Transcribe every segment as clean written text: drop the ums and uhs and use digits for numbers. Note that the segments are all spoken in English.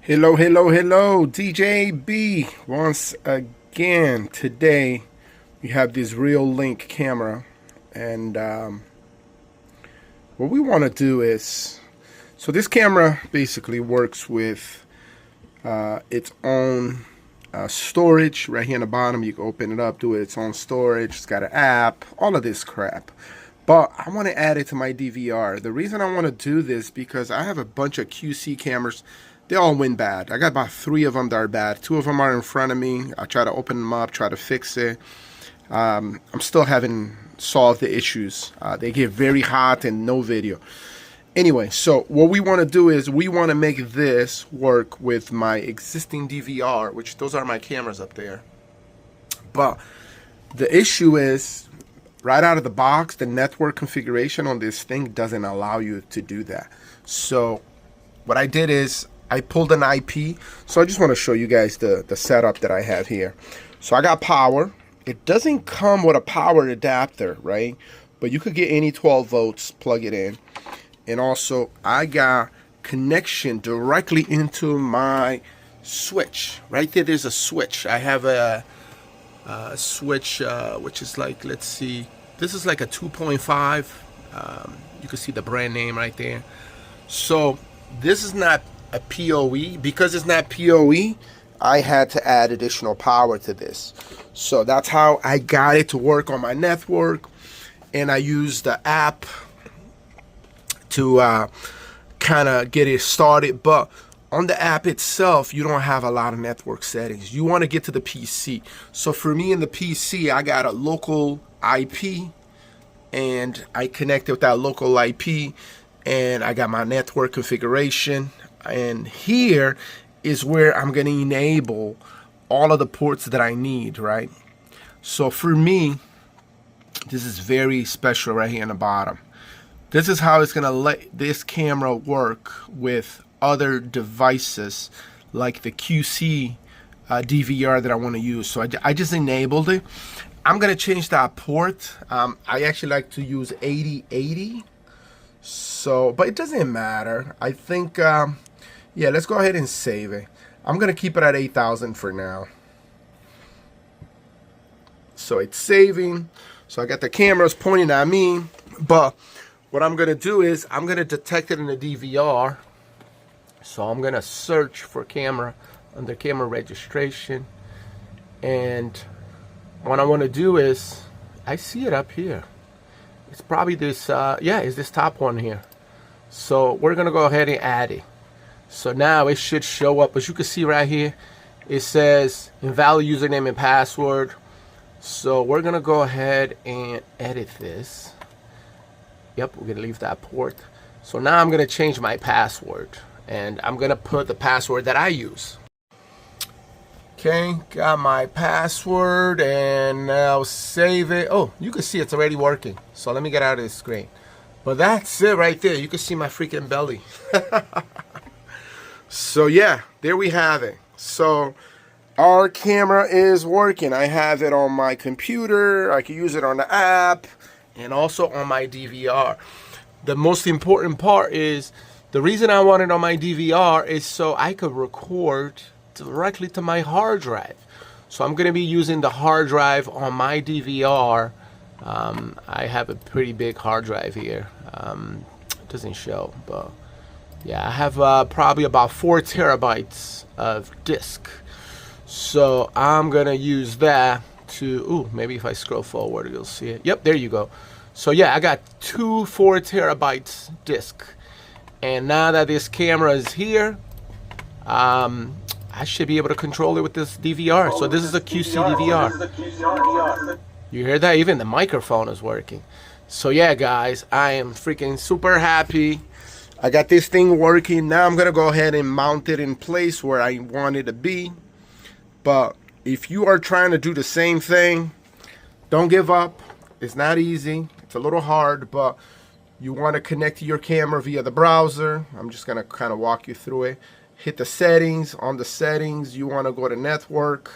Hello, hello, hello, DJ B once again. Today we have this Reolink camera, and what we want to do is, so this camera basically works with its own storage right here in the bottom. You can open it up, do its own storage. It's got an app, all of this crap. But I want to add it to my DVR. The reason I want to do this because I have a bunch of QC cameras. They all went bad. I got about 3 of them that are bad. 2 of them are in front of me. I try to open them up, try to fix it. I'm still haven't solved the issues. They get very hot and no video. Anyway, so what we want to do is we want to make this work with my existing DVR, which those are my cameras up there. But the issue is, right out of the box, the network configuration on this thing doesn't allow you to do that. So what I did is I pulled an IP. So I just want to show you guys the setup that I have here. So I got power. It doesn't come with a power adapter, right? But you could get any 12 volts, plug it in. And also I got connection directly into my switch. Right there, there's a switch. I have a switch which is like, let's see, this is like a 2.5. You can see the brand name right there. So this is not a PoE. Because it's not PoE, I had to add additional power to this. So that's how I got it to work on my network, and I used the app to kind of get it started. But on the app itself, you don't have a lot of network settings. You want to get to the PC. So for me in the PC, I got a local IP, and I connected with that local IP, and I got my network configuration. And here is where I'm going to enable all of the ports that I need, right? So for me, this is very special right here in the bottom. This is how it's going to let this camera work with other devices like the QC DVR that I want to use. So I just enabled it. I'm going to change that port. I actually like to use 8080. So, but it doesn't matter. I think, yeah, let's go ahead and save it. I'm going to keep it at 8,000 for now. So it's saving. So I got the cameras pointing at me. But what I'm going to do is I'm going to detect it in the DVR. So I'm going to search for camera under camera registration. And what I want to do is, I see it up here. It's probably this, yeah, it's this top one here. So we're going to go ahead and add it. So now it should show up. As you can see right here, it says invalid username and password. So we're going to go ahead and edit this. Yep, we're going to leave that port. So now I'm going to change my password. And I'm going to put the password that I use. Okay, got my password, and now save it. Oh, you can see it's already working. So let me get out of this screen. But that's it right there. You can see my freaking belly. So yeah, there we have it. So our camera is working. I have it on my computer. I can use it on the app and also on my DVR. The most important part is, the reason I want it on my DVR is so I could record directly to my hard drive. So I'm going to be using the hard drive on my DVR. I have a pretty big hard drive here. It doesn't show, but yeah, I have probably about 4 terabytes of disk. So I'm going to use that to, ooh, maybe if I scroll forward, you'll see it. Yep, there you go. So yeah, I got 2 4 terabytes disk. And now that this camera is here, I should be able to control it with this DVR. So this is a QC DVR. You hear that? Even the microphone is working. So yeah, guys, I am freaking super happy. I got this thing working. Now I'm going to go ahead and mount it in place where I want it to be. But if you are trying to do the same thing, don't give up. It's not easy. It's a little hard, but you want to connect to your camera via the browser. I'm just going to kind of walk you through it. Hit the settings. On the settings, you want to go to network.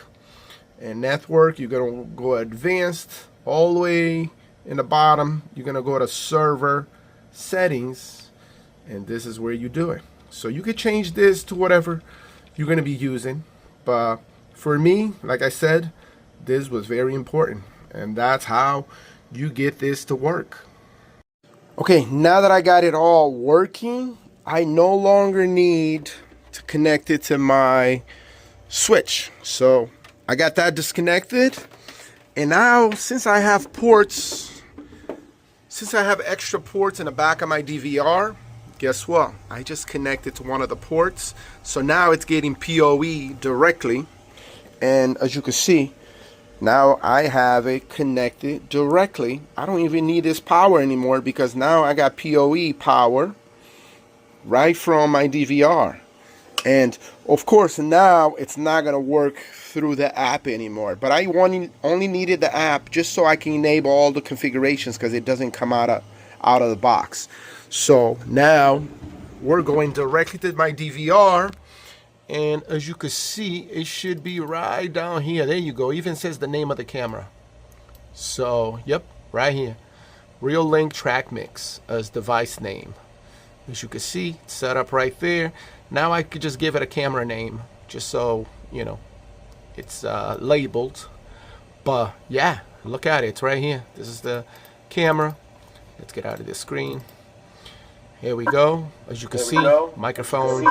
And network, you're going to go advanced. All the way in the bottom, you're going to go to server settings. And this is where you do it. So you could change this to whatever you're going to be using. But for me, like I said, this was very important, and that's how you get this to work. Okay, now that I got it all working, I no longer need to connect it to my switch. So I got that disconnected, and now since I have extra ports in the back of my DVR, guess what? I just connected to one of the ports, so now it's getting PoE directly, and as you can see, now I have it connected directly. I don't even need this power anymore because now I got PoE power right from my DVR. And of course now it's not gonna work through the app anymore, but I only needed the app just so I can enable all the configurations because it doesn't come out of the box. So now we're going directly to my DVR, and as you can see, it should be right down here. There you go. Even says the name of the camera. So yep, right here, Reolink TrackMix as device name. As you can see, it's set up right there. Now I could just give it a camera name, just so you know it's labeled. But yeah, look at it, it's right here. This is the camera. Let's get out of this screen. Here we go. As you can see, microphone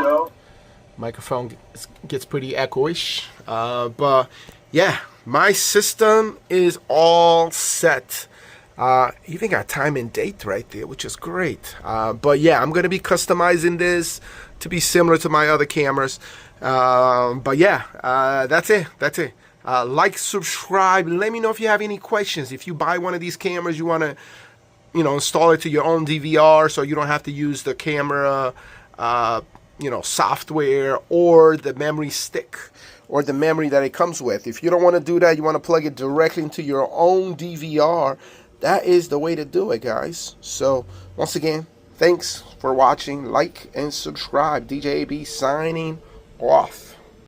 gets pretty echoish, but yeah, my system is all set. Even got time and date right there, which is great. But yeah, I'm gonna be customizing this to be similar to my other cameras. But yeah, that's it. Like, subscribe. Let me know if you have any questions. If you buy one of these cameras, you want to install it to your own DVR so you don't have to use the camera software or the memory stick or the memory that it comes with. If you don't want to do that, you want to plug it directly into your own DVR, that is the way to do it, guys. So once again, thanks for watching. Like and subscribe. DJ AB signing off.